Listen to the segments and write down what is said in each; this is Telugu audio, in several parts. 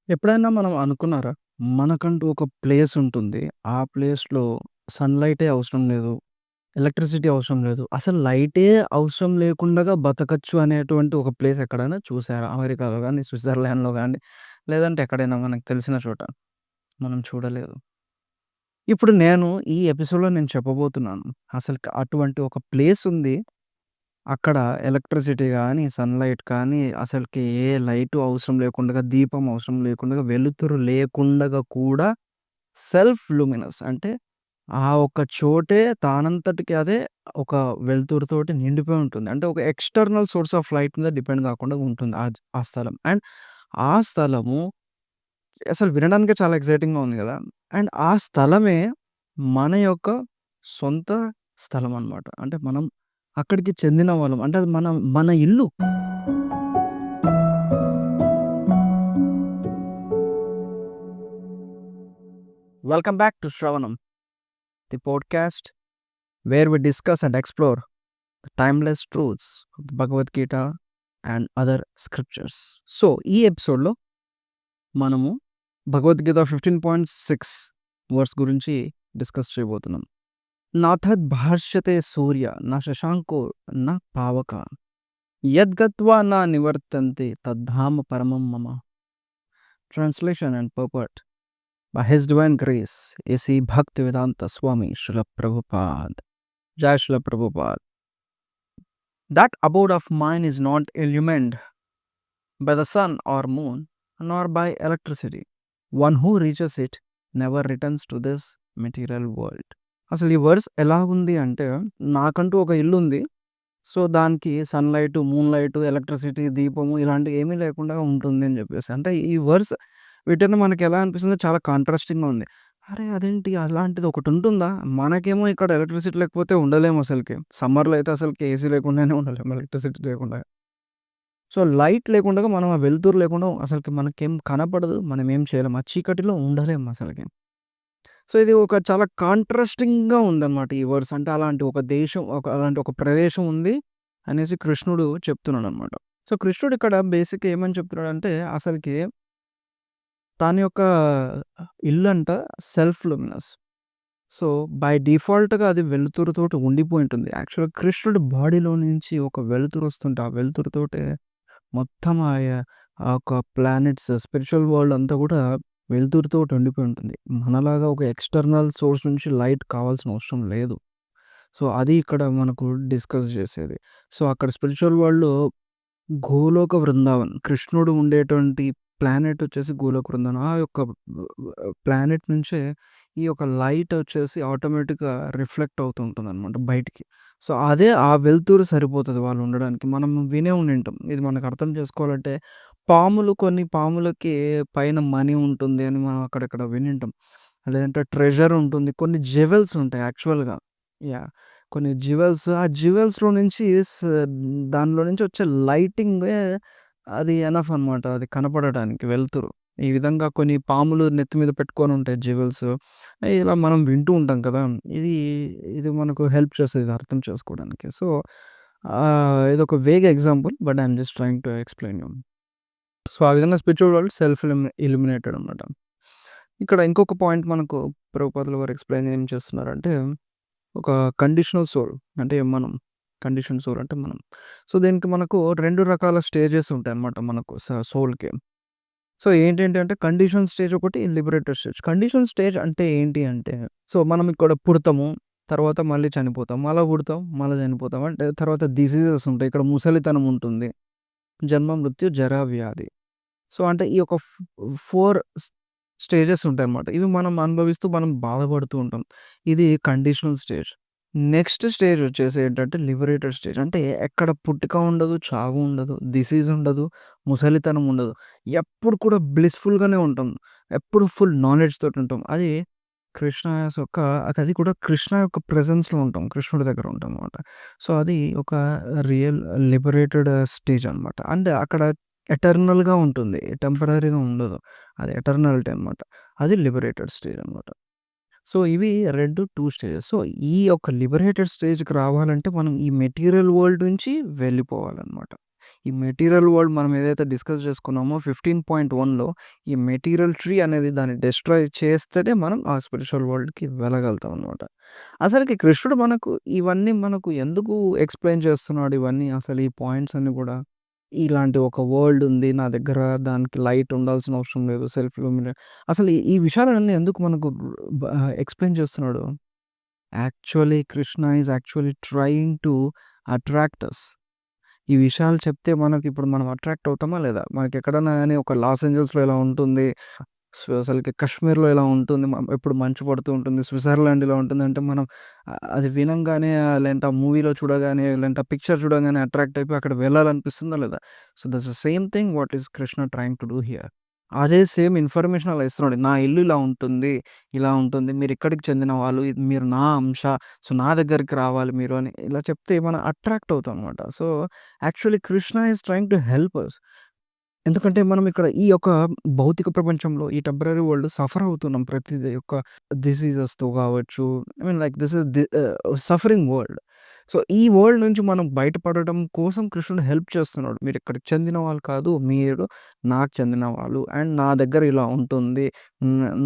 ఎప్పుడైనా మనం అనుకున్నారా? మనకంటూ ఒక ప్లేస్ ఉంటుంది. ఆ ప్లేస్‌లో సన్‌లైటే అవసరం లేదు. ఎలక్ట్రిసిటీ అవసరం లేదు. అసలు లైటే అవసరం లేకుండగా బతకచ్చు అనేటువంటి ఒక ప్లేస్ ఎక్కడైనా చూసారా? అమెరికాలో గాని, స్విట్జర్లాండ్‌లో గాని, లేదంటే ఎక్కడైనా మనకు తెలిసిన చోట మనం చూడలేదు. ఇప్పుడు నేను ఈ ఎపిసోడ్‌లో నేను చెప్పబోతున్నాను. అసలుకి అటువంటి ఒక ప్లేస్ ఉంది. అక్కడ ఎలక్ట్రిసిటీ గాని, సన్‌లైట్ కానీ, అసలుకి ఏ లైటు అవసరం లేకుండగా, దీపం అవసరం లేకుండగా, వెలుతురు లేకుండగా కూడా సెల్ఫ్ లూమినస్ అంటే ఆ ఒక్క చోటే తానంతటికి అదే ఒక వెలుతురుతోటి నిండిపోయి ఉంటుంది. అంటే ఒక ఎక్స్‌టర్నల్ సోర్స్ ఆఫ్ లైట్ మీద డిపెండ్ కాకుండా ఉంటుంది ఆ స్థలం. అండ్ ఆ స్థలము అసలు వినడానికే చాలా ఎక్సైటింగ్‌గా ఉంది గదా! అండ్ ఆ స్థలమే మన యొక్క సొంత స్థలం అన్నమాట. అంటే మనం అక్కడికి చెందిన వాళ్ళం. అంటే అది మన మన ఇల్లు. Welcome back to Shravanam, the podcast where we discuss and explore timeless truths of Bhagavad Gita and other scriptures. So, ఈ ఎపిసోడ్‌లో మనము భగవద్గీత 15.6 వర్స్ గురించి డిస్కస్ చేయబోతున్నాం. నాథద్ భాష్యతే సూర్య న శశాంకో న పావక యద్గత్వా న నివర్తంతే తద్ధామ పరమం మమ. Translation and పర్పట్ by his divine grace AC భక్తి వేదాంత స్వామి శ్రీల ప్రభుపాద్. జై Srila Prabhupad. That abode of mine is not illumined by the sun or moon, nor by electricity. One who reaches it never returns to this material world. అసలు ఈ వర్డ్స్ ఎలా ఉంది అంటే, నాకంటూ ఒక ఇల్లుంది. సో, దానికి సన్‌లైటు, మూన్‌లైటు, ఎలక్ట్రిసిటీ, దీపము ఇలాంటివి ఏమీ లేకుండా ఉంటుంది అని చెప్పేసి. అంటే ఈ వర్డ్స్ వింటేనే మనకెలా అనిపిస్తుంది, చాలా కాంట్రాస్టింగ్‌గా ఉంది. అరే! అదేంటి అలాంటిది ఒకటుంటుందా? మనకేమో ఇక్కడ ఎలక్ట్రిసిటీ లేకపోతే ఉండలేము అసలకి. సమ్మర్‌లో అయితే అసలకి ఏసీ లేకుండానే ఉండలేము, ఎలక్ట్రిసిటీ లేకుండా. సో, లైట్ లేకుండగా మనం ఆ వెలుతురు లేకుండా అసలకి మనకేం కనపడదు. మనమేం చేయలేం. ఆ చీకటిలో ఉండలేం అసలకి. సో, ఇది ఒక చాలా కాంట్రాస్టింగ్‌గా ఉందన్నమాట ఈ వర్డ్స్. అంటే అలాంటి ఒక దేశం, అలాంటి ఒక ప్రదేశం ఉంది అనేసి కృష్ణుడు చెప్తున్నాడన్నమాట. సో, కృష్ణుడు ఇక్కడ బేసిక్‌గా ఏమని చెప్తున్నాడంటే, అసలకి తన యొక్క ఇల్లంట సెల్ఫ్ లూమినస్. సో, బై డిఫాల్ట్‌గా అది వెలుతురుతోటి ఉండిపోయి ఉంటుంది. యాక్చువల్‌గా కృష్ణుడి బాడీలో నుంచి ఒక వెలుతురొస్తుంటే, ఆ వెలుతురుతోటే మొత్తం ఆ యొక్క ప్లానెట్స్, స్పిరిచువల్ వరల్డ్ అంతా కూడా వెలుతురుతోటి ఉండిపోయి ఉంటుంది. మనలాగా ఒక ఎక్స్‌టర్నల్ సోర్స్ నుంచి లైట్ కావాల్సిన అవసరం లేదు. సో, అది ఇక్కడ మనకు డిస్కస్ చేసేది. సో, అక్కడ స్పిరిచువల్ వరల్డ్‌లో గోలోక వృందావన్, కృష్ణుడు ఉండేటువంటి ప్లానెట్ వచ్చేసి గోలోక వృందావన్. ఆ యొక్క ప్లానెట్ నుంచే ఈ యొక్క లైట్ వచ్చేసి ఆటోమేటిక్‌గా రిఫ్లెక్ట్ అవుతూ ఉంటుందనమాట బయటికి. సో, అదే ఆ వెలుతురు సరిపోతది వాళ్ళు ఉండడానికి. మనం వినే ఉండింటాం. ఇది మనకు అర్థం చేసుకోవాలంటే, కొన్ని పాములకి పైన మనీ ఉంటుంది అని మనం అక్కడక్కడ వినుంటాం. లేదంటే ట్రెజర్ ఉంటుంది. కొన్ని జెవెల్స్ ఉంటాయి యాక్చువల్‌గా. యాహ్! కొన్ని జ్యువెల్స్, ఆ జ్యువెల్స్‌లో నుంచి దానిలో నుంచి వచ్చే లైటింగే అది ఎనఫ్ అనమాట. అది కనపడటానికి వెలుతురు. ఈ విధంగా కొన్ని పాములు నెత్తి మీద పెట్టుకొని ఉంటాయి జ్యువెల్స్. ఇలా మనం వింటూ ఉంటాం కదా! ఇది, ఇది మనకు హెల్ప్ చేస్తది ఇది అర్థం చేసుకోవడానికి. సో, ఇదొక vague example. But I am just trying to explain you. So, ఆ విధంగా స్పిరిచువల్ వరల్డ్ సెల్ఫ్ ఇల్యుమినేటెడ్ అనమాట. ఇక్కడ ఇంకొక పాయింట్ మనకు ప్రభుపాదుల వారు ఎక్స్‌ప్లెయిన్ ఏం చేస్తున్నారంటే, ఒక కండిషనల్ సోల్ అంటే మనం, కండిషన్ సోల్ అంటే మనం. సో, దీనికి మనకు 2 రకాల స్టేజెస్ ఉంటాయన్నమాట మనకు సోల్‌కి. సో, ఏంటేంటి అంటే కండిషన్ స్టేజ్ ఒకటి, లిబరేటెడ్ స్టేజ్. కండిషన్ స్టేజ్ అంటే ఏంటి అంటే, సో, మనం ఇక్కడ పుడతాము. తర్వాత మళ్ళీ చనిపోతాం. మళ్ళా పుడతాం, మళ్ళా చనిపోతాం. అంటే తర్వాత డిసీజెస్ ఉంటాయి. ఇక్కడ ముసలితనం ఉంటుంది. జన్మ, మృత్యు, జర, వ్యాధి. సో, అంటే ఈ యొక్క 4 స్టేజెస్ ఉంటాయన్నమాట. ఇవి మనం అనుభవిస్తూ మనం బాధపడుతూ ఉంటాం. ఇది కండిషనల్ స్టేజ్. నెక్స్ట్ స్టేజ్ వచ్చేసి ఏంటంటే లిబరేటెడ్ స్టేజ్. అంటే ఎక్కడ పుట్టుక ఉండదు, చావు ఉండదు, డిసీజ్ ఉండదు, ముసలితనం ఉండదు. ఎప్పుడు కూడా బ్లిస్‌ఫుల్‌గానే ఉంటాం. ఎప్పుడు ఫుల్ నాలెడ్జ్ తోటి ఉంటాం. అది కృష్ణ యొక్క, అది కూడా కృష్ణ యొక్క ప్రెజెన్స్‌లో ఉంటాం. కృష్ణుడి దగ్గర ఉంటామనమాట. సో, అది ఒక రియల్ లిబరేటెడ్ స్టేజ్ అనమాట. అంటే అక్కడ ఎటర్నల్‌గా ఉంటుంది. టెంపరరీగా ఉండదు. అది ఎటర్నాలిటీ అనమాట. అది లిబరేటెడ్ స్టేజ్ అనమాట. సో, ఇవి 2 స్టేజెస్. సో, ఈ యొక్క లిబరేటెడ్ స్టేజ్‌కి రావాలంటే మనం ఈ మెటీరియల్ వరల్డ్ నుంచి వెళ్ళిపోవాలనమాట. ఈ మెటీరియల్ వరల్డ్ మనం ఏదైతే డిస్కస్ చేసుకున్నామో 15.1లో ఈ మెటీరియల్ ట్రీ అనేది దాన్ని డిస్ట్రాయ్ చేస్తేనే మనం ఆ స్పిరిచువల్ వరల్డ్‌కి వెళ్ళగలుగుతాం అనమాట. అసలకి కృష్ణుడు మనకు ఇవన్నీ మనకు ఎందుకు ఎక్స్‌ప్లెయిన్ చేస్తున్నాడు ఇవన్నీ అసలు ఈ పాయింట్స్ అన్నీ కూడా? ఇలాంటి ఒక వరల్డ్ ఉంది నా దగ్గర, దానికి లైట్ ఉండాల్సిన అవసరం లేదు. సెల్ఫ్ లూమినెంట్ అసలు ఈ విషయాలన్నీ ఎందుకు మనకు బ ఎక్స్‌ప్లెయిన్ చేస్తున్నాడు? Actually Krishna is actually trying to attract us. ఈ విషయాలు చెప్తే మనకిప్పుడు మనం అట్రాక్ట్ అవుతామా లేదా? మనకెక్కడన్నా గాని ఒక లాస్ ఏంజల్స్‌లో ఇలా ఉంటుంది. అసలకి కశ్మీర్‌లో ఇలా ఉంటుంది. ఎప్పుడు మంచు పడుతూ ఉంటుంది. స్విట్జర్లాండ్ ఇలా ఉంటుందంటే మనం అది వినంగానే లేదంటే ఆ మూవీలో చూడగానే లేదంటే ఆ పిక్చర్ చూడగానే అట్రాక్ట్ అయిపోయి అక్కడ వెళ్ళాలనిపిస్తుందా లేదా? So, that's the same thing what is Krishna trying to do here. అదే సేమ్ ఇన్ఫర్మేషన్ అలా ఇస్తున్నాడు. నా ఇల్లు ఇలా ఉంటుంది. ఇలా ఉంటుంది. మీరిక్కడికి చెందిన వాళ్ళు. ఇది మీరు నా అంశ. సో, నా దగ్గరికి రావాలి మీరు అని ఇలా చెప్తే మనం అట్రాక్ట్ అవుతాం అనమాట. So, actually Krishna is trying to help us. ఎందుకంటే మనం ఇక్కడ ఈ యొక్క భౌతిక ప్రపంచంలో ఈ టెంపరరీ వరల్డ్ సఫర్ అవుతున్నాం. ప్రతిది యొక్క డిసీజెస్‌తో కావచ్చు. I mean like this is suffering world. So, ఈ వరల్డ్ నుంచి మనం బయటపడడం కోసం కృష్ణుడు హెల్ప్ చేస్తున్నాడు. మీరిక్కడికి చెందిన వాళ్ళు కాదు. మీరు నాకు చెందిన వాళ్ళు. అండ్ నా దగ్గర ఇలా ఉంటుంది.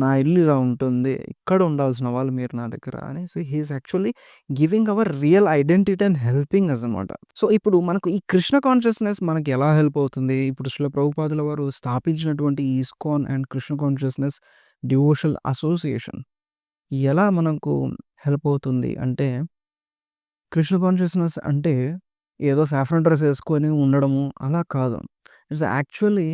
నా ఇల్లు ఇలా ఉంటుంది. ఇక్కడ ఉండాల్సిన వాళ్ళు మీరు నా దగ్గర అనేసి he is actually giving our real identity and helping us అనమాట. సో, ఇప్పుడు మనకు ఈ కృష్ణ కాన్షియస్‌నెస్ మనకి ఎలా హెల్ప్ అవుతుంది? ఇప్పుడు శ్రీల ప్రభుపాదుల వారు స్థాపించినటువంటి ఈ ISKCON and Krishna consciousness devotional association ఎలా మనకు హెల్ప్ అవుతుంది అంటే, కృష్ణ కాన్షియస్‌నెస్ అంటే ఏదో సాఫ్రాన్ డ్రెస్ ఏసుకొని ఉండడము అలా కాదు. ఇట్స్ యాక్చువల్లీ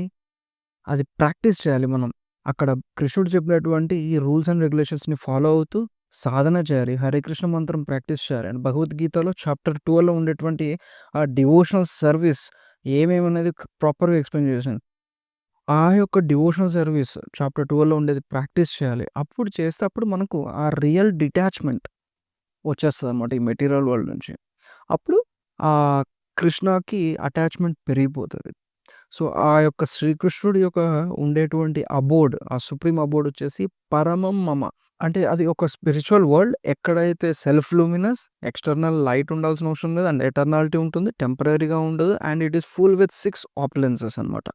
అది ప్రాక్టీస్ చేయాలి మనం. అక్కడ కృష్ణుడు చెప్పినటువంటి ఈ రూల్స్ అండ్ రెగ్యులేషన్స్‌ని ఫాలో అవుతూ సాధన చేయాలి. హరే కృష్ణ మంత్రం ప్రాక్టీస్ చేయాలి. అండ్ భగవద్గీతలో చాప్టర్ 12లో ఉండేటువంటి ఆ డివోషనల్ సర్వీస్ ఏమేమనేది ప్రాపర్‌గా ఎక్స్‌ప్లెయిన్ చేశాను. ఆ యొక్క డివోషనల్ సర్వీస్ చాప్టర్ 12లో ఉండేది ప్రాక్టీస్ చేయాలి. అప్పుడు చేస్తే అప్పుడు మనకు ఆ రియల్ డిటాచ్‌మెంట్ వచ్చేస్తదనమాట ఈ మెటీరియల్ వరల్డ్ నుంచి. అప్పుడు కృష్ణకి అటాచ్‌మెంట్ పెరిగిపోతది. సో, ఆ యొక్క శ్రీకృష్ణుడి యొక్క ఉండేటువంటి అబోర్డ్, ఆ సుప్రీం అబోర్డ్ వచ్చేసి పరమం మమ. అంటే అది ఒక స్పిరిచువల్ వరల్డ్. ఎక్కడైతే సెల్ఫ్ లూమినస్, ఎక్స్‌టర్నల్ లైట్ ఉండాల్సిన అవసరం లేదు. అండ్ ఎటర్నాలిటీ ఉంటుంది. టెంపరరీగా ఉండదు. And it is full with 6 ఆపులెన్సెస్ అనమాట.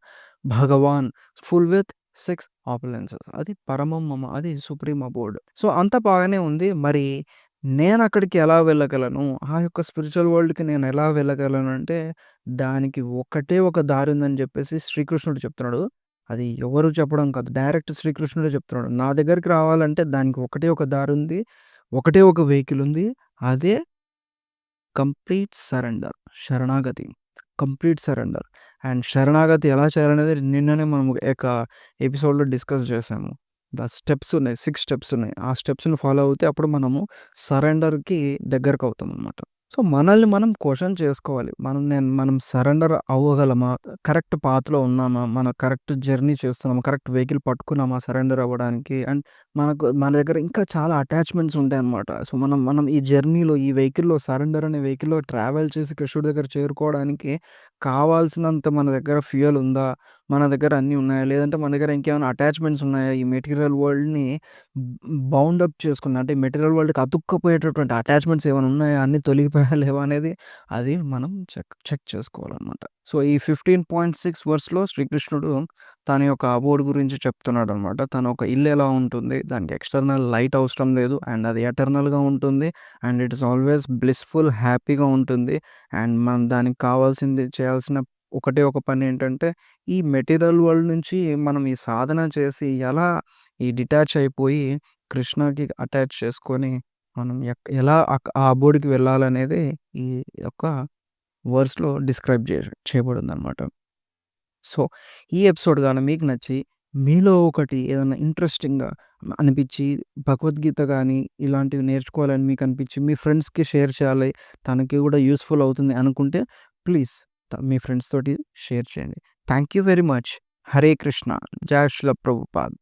భగవాన్ ఫుల్ విత్ 6 ఆపులెన్సెస్. అది పరమం మమ. అది సుప్రీం అబోర్డ్. సో, అంతా బాగానే ఉంది. మరి నేనక్కడికి ఎలా వెళ్ళగలను? ఆ యొక్క స్పిరిచువల్ వరల్డ్‌కి నేనెలా వెళ్ళగలను అంటే, దానికి ఒకటే ఒక దారి ఉందని జెప్పేసి శ్రీకృష్ణుడు చెప్తున్నాడు. అది ఎవరు చెప్పడం కాదు. డైరెక్ట్ శ్రీకృష్ణుడే చెప్తున్నాడు. నా దగ్గరికి రావాలంటే దానికి ఒకటే ఒక దారుంది. ఒకటే ఒక వెహికల్ ఉంది. అదే కంప్లీట్ సరెండర్. శరణాగతి. Complete surrender. అండ్ శరణాగతి ఎలా చేయాలనేది నిన్ననే మనం ఎపిసోడ్‌లో డిస్కస్ చేసాము. స్టెప్స్ ఉన్నాయి. 6 స్టెప్స్ ఉన్నాయి. ఆ స్టెప్స్‌ని ఫాలో అవుతే అప్పుడు మనము సరెండర్‌కి దగ్గరకవుతామనమాట. సో, మనల్ని మనం క్వెషన్ చేసుకోవాలి. మనం సరెండర్ అవ్వగలమా? కరెక్ట్ పాత్‌లో ఉన్నామా? మన కరెక్ట్ జర్నీ చేస్తున్నామా? కరెక్ట్ వెహికల్ పట్టుకున్నామా సరెండర్ అవ్వడానికి? అండ్ మన దగ్గర ఇంకా చాలా అటాచ్‌మెంట్స్ ఉంటాయన్నమాట. సో, మనం మనం ఈ జర్నీలో ఈ వెహికల్‌లో సరెండర్ అనే వెహికల్‌లో ట్రావెల్ చేసి కృష్ణుడి దగ్గర చేరుకోవడానికి కావాల్సినంత మన దగ్గర ఫ్యూయల్ ఉందా? మన దగ్గర అన్నీ ఉన్నాయా? లేదంటే మన దగ్గర ఇంకేమైనా అటాచ్‌మెంట్స్ ఉన్నాయా? ఈ మెటీరియల్ వరల్డ్‌ని బౌండ్ అప్ చేసుకున్న అంటే మెటీరియల్ వరల్డ్‌కి అతుక్కుపోయేటటువంటి అటాచ్‌మెంట్స్ ఏమైనా ఉన్నాయా? అన్నీ తొలగిపోయాయా లేవా అనేది అది మనం చెక్ చేసుకోవాలన్నమాట. సో, ఈ 15.6 వర్స్‌లో శ్రీకృష్ణుడు తన యొక్క అబోర్డ్ గురించి చెప్తున్నాడనమాట. తన ఒక ఇల్లు ఎలా ఉంటుంది? దానికి ఎక్స్‌టర్నల్ లైట్ అవసరం లేదు. అండ్ అది ఎటర్నల్‌గా ఉంటుంది. And it is always blissful హ్యాపీగా ఉంటుంది. అండ్ మనం దానికి కావాల్సింది చేయాల్సిన ఒకటే ఒక పనేంటంటే, ఈ మెటీరియల్ వరల్డ్ నుంచి మనం ఈ సాధన చేసి ఎలా ఈ డిటాచ్ అయిపోయి కృష్ణకి అటాచ్ చేసుకొని మనం ఎలా ఆ అబోర్డ్‌కి వెళ్ళాలనేది ఈ యొక్క వర్స్‌లో డిస్క్రైబ్ చేయబడిందనమాట. సో, ఈ ఎపిసోడ్ గాని మీకు నచ్చి, మీలో ఒకటి ఏదన్నా ఇంట్రెస్టింగ్‌గా అనిపిచ్చి, భగవద్గీత గాని, ఇలాంటివి నేర్చుకోవాలని మీకనిపిచ్చి, మీ ఫ్రెండ్స్‌కి షేర్ చేయాలి, తనకి గూడా యూజ్‌ఫుల్ అవుతుంది అనుకుంటే, ప్లీజ్ మీ ఫ్రెండ్స్ తోటి షేర్ చేయండి. Thank you very much. Hare Krishna. జై శ్రీల ప్రభుపాద్.